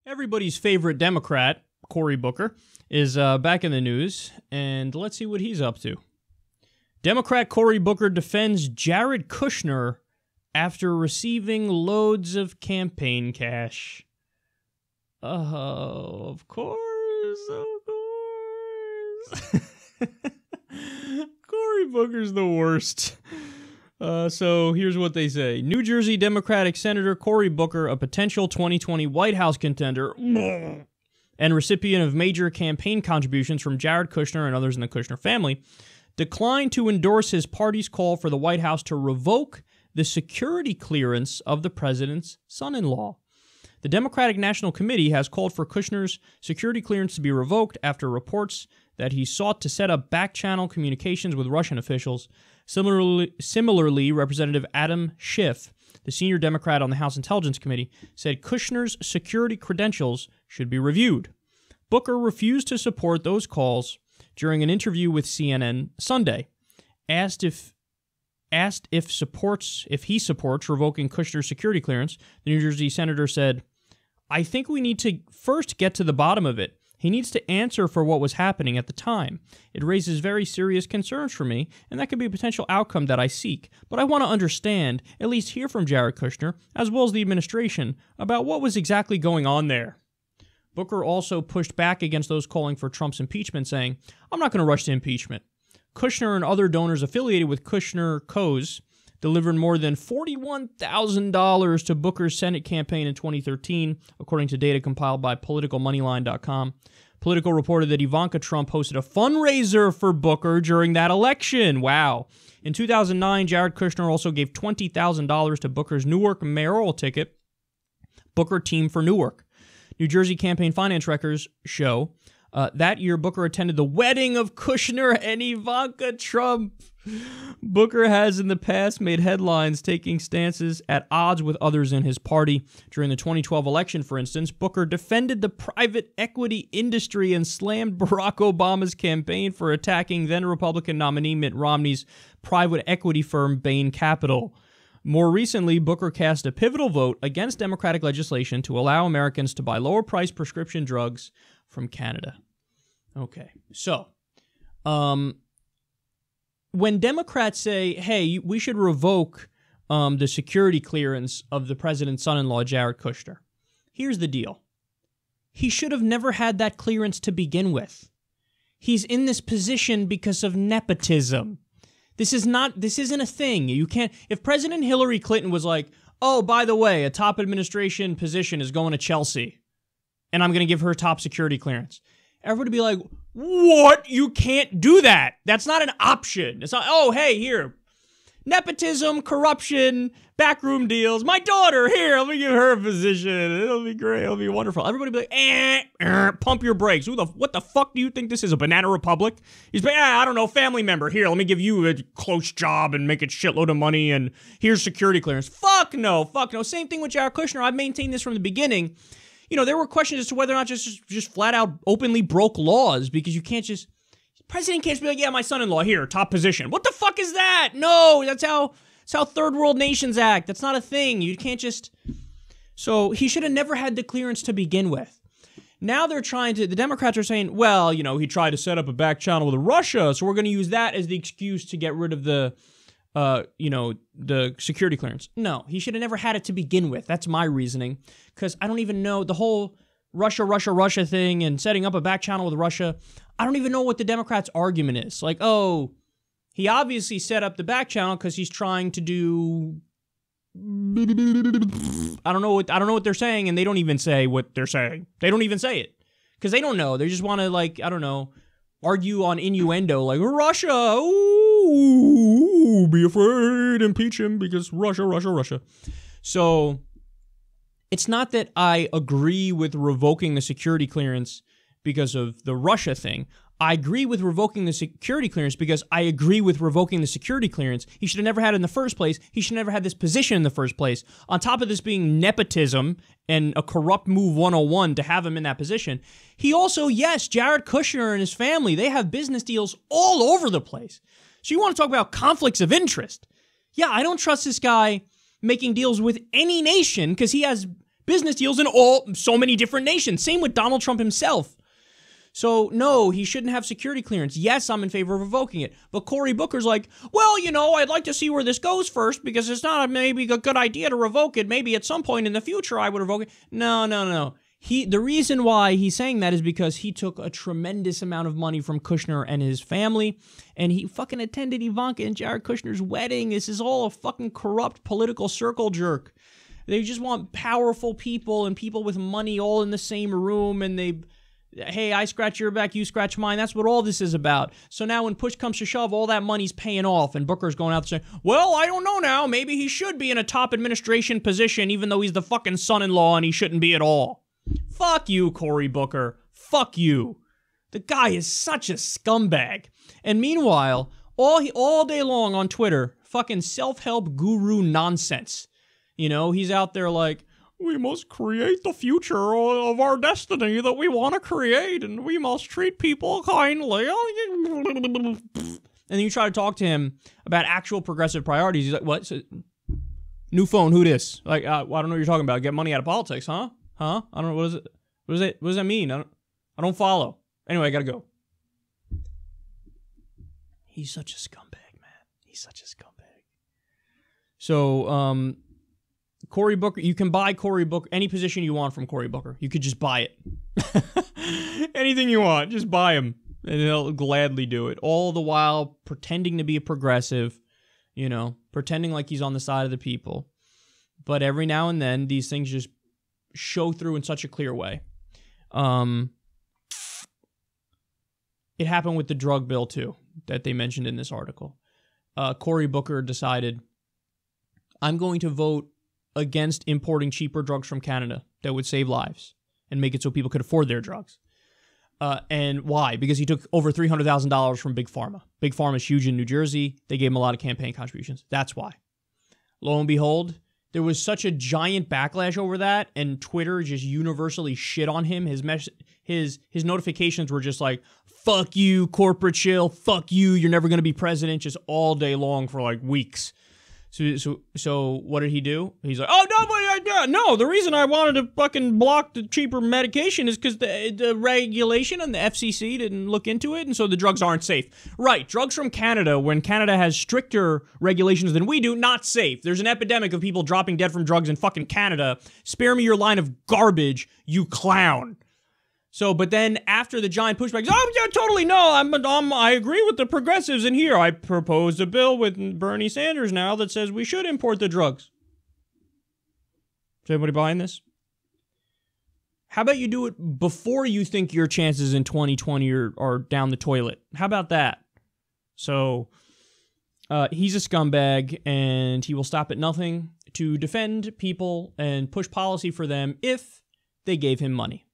Everybody's favorite Democrat, Cory Booker, is back in the news, and let's see what he's up to. Democrat Cory Booker defends Jared Kushner after receiving loads of campaign cash. Oh, of course. Cory Booker's the worst. So here's what they say. New Jersey Democratic Senator Cory Booker, a potential 2020 White House contender and recipient of major campaign contributions from Jared Kushner and others in the Kushner family, declined to endorse his party's call for the White House to revoke the security clearance of the president's son-in-law. The Democratic National Committee has called for Kushner's security clearance to be revoked after reports that he sought to set up back-channel communications with Russian officials. Similarly, Representative Adam Schiff, the senior Democrat on the House Intelligence Committee, said Kushner's security credentials should be reviewed. Booker refused to support those calls during an interview with CNN Sunday. Asked if he supports revoking Kushner's security clearance, the New Jersey senator said, "I think we need to first get to the bottom of it. He needs to answer for what was happening at the time. It raises very serious concerns for me, and that could be a potential outcome that I seek. But I want to understand, at least hear from Jared Kushner, as well as the administration, about what was exactly going on there." Booker also pushed back against those calling for Trump's impeachment, saying, "I'm not going to rush to impeachment." Kushner and other donors affiliated with Kushner Co.'s delivered more than $41,000 to Booker's Senate campaign in 2013, according to data compiled by PoliticalMoneyline.com. Politico reported that Ivanka Trump hosted a fundraiser for Booker during that election. Wow. In 2009, Jared Kushner also gave $20,000 to Booker's Newark mayoral ticket, Booker Team for Newark. New Jersey campaign finance records show that year, Booker attended the wedding of Kushner and Ivanka Trump. Booker has in the past made headlines taking stances at odds with others in his party. During the 2012 election, for instance, Booker defended the private equity industry and slammed Barack Obama's campaign for attacking then-Republican nominee Mitt Romney's private equity firm Bain Capital. More recently, Booker cast a pivotal vote against Democratic legislation to allow Americans to buy lower-priced prescription drugs from Canada. Okay, so when Democrats say, hey, we should revoke the security clearance of the president's son-in-law, Jared Kushner, here's the deal. He should have never had that clearance to begin with. He's in this position because of nepotism. This isn't a thing. You can't, if President Hillary Clinton was like, oh, by the way, a top administration position is going to Chelsea, and I'm going to give her top security clearance, everybody would be like, what? You can't do that. That's not an option. It's not, oh, hey, here. Nepotism, corruption, backroom deals. My daughter, here, let me give her a position. It'll be great. It'll be wonderful. Everybody be like, pump your brakes. What the fuck do you think this is, a banana republic? He's like, I don't know, family member. Here, let me give you a close job and make a shitload of money, and here's security clearance. Fuck no, fuck no. Same thing with Jared Kushner. I've maintained this from the beginning. You know, there were questions as to whether or not just flat out openly broke laws, because you can't just, president can't just be like, yeah, my son-in-law here, top position. What the fuck is that? No, that's how third world nations act. That's not a thing. You can't just, so he should have never had the clearance to begin with. Now they're the Democrats are saying, well, you know, he tried to set up a back channel with Russia, so we're going to use that as the excuse to get rid of the security clearance. No, he should have never had it to begin with. That's my reasoning, because I don't even know the whole Russia thing and setting up a back channel with Russia. I don't even know what the Democrats' argument is. Like, oh, he obviously set up the back channel because he's trying to do, I don't know what they're saying, and they don't even say what they're saying. They don't even say it because they don't know. They just want to, like, I don't know, argue on innuendo, like, Russia, ooh, be afraid, impeach him because Russia. So it's not that I agree with revoking the security clearance because of the Russia thing. I agree with revoking the security clearance because I agree with revoking the security clearance. He should have never had it in the first place. He should have never had this position in the first place. On top of this being nepotism and a corrupt move 101 to have him in that position, he also, yes, Jared Kushner and his family, they have business deals all over the place. So you want to talk about conflicts of interest. Yeah, I don't trust this guy making deals with any nation because he has business deals in so many different nations. Same with Donald Trump himself. So, no, he shouldn't have security clearance. Yes, I'm in favor of revoking it. But Cory Booker's like, well, I'd like to see where this goes first because it's not maybe a good idea to revoke it. Maybe at some point in the future I would revoke it. No. The reason why he's saying that is because he took a tremendous amount of money from Kushner and his family, and he fucking attended Ivanka and Jared Kushner's wedding. This is all a fucking corrupt political circle jerk. They just want powerful people and people with money all in the same room, and hey, I scratch your back, you scratch mine. That's what all this is about. So now when push comes to shove, all that money's paying off, and Booker's going out there saying, well, I don't know now. Maybe he should be in a top administration position, even though he's the fucking son-in-law and he shouldn't be at all. Fuck you, Cory Booker. Fuck you. The guy is such a scumbag. And meanwhile, all day long on Twitter, fucking self-help guru nonsense. He's out there like, we must create the future of our destiny that we want to create, and we must treat people kindly. And then you try to talk to him about actual progressive priorities. He's like, what? So, new phone, who this? Like, I don't know what you're talking about. Get money out of politics, huh? I don't know. What is it? What does that mean? I don't follow. Anyway, I gotta go. He's such a scumbag, man. He's such a scumbag. So, Cory Booker, you can buy Cory Booker, any position you want from Cory Booker. You could just buy it. Anything you want, just buy him. And he'll gladly do it. All the while pretending to be a progressive, pretending like he's on the side of the people. But every now and then, these things just show through in such a clear way. It happened with the drug bill, too, that they mentioned in this article. Cory Booker decided, I'm going to vote against importing cheaper drugs from Canada that would save lives and make it so people could afford their drugs. And why? Because he took over $300,000 from Big Pharma. Big Pharma is huge in New Jersey. They gave him a lot of campaign contributions. That's why. Lo and behold, there was such a giant backlash over that, and Twitter just universally shit on him. His notifications were just like, fuck you, corporate shill, fuck you, you're never going to be president, just all day long for like weeks. So what did he do? He's like, no, the reason I wanted to fucking block the cheaper medication is because the regulation and the FCC didn't look into it, and so the drugs aren't safe. Right, drugs from Canada, when Canada has stricter regulations than we do, not safe. There's an epidemic of people dropping dead from drugs in fucking Canada. Spare me your line of garbage, you clown. So, but then after the giant pushback, totally no, I agree with the progressives in here. I proposed a bill with Bernie Sanders now that says we should import the drugs. Is anybody buying this? How about you do it before you think your chances in 2020 are down the toilet? How about that? So, he's a scumbag, and he will stop at nothing to defend people and push policy for them if they gave him money.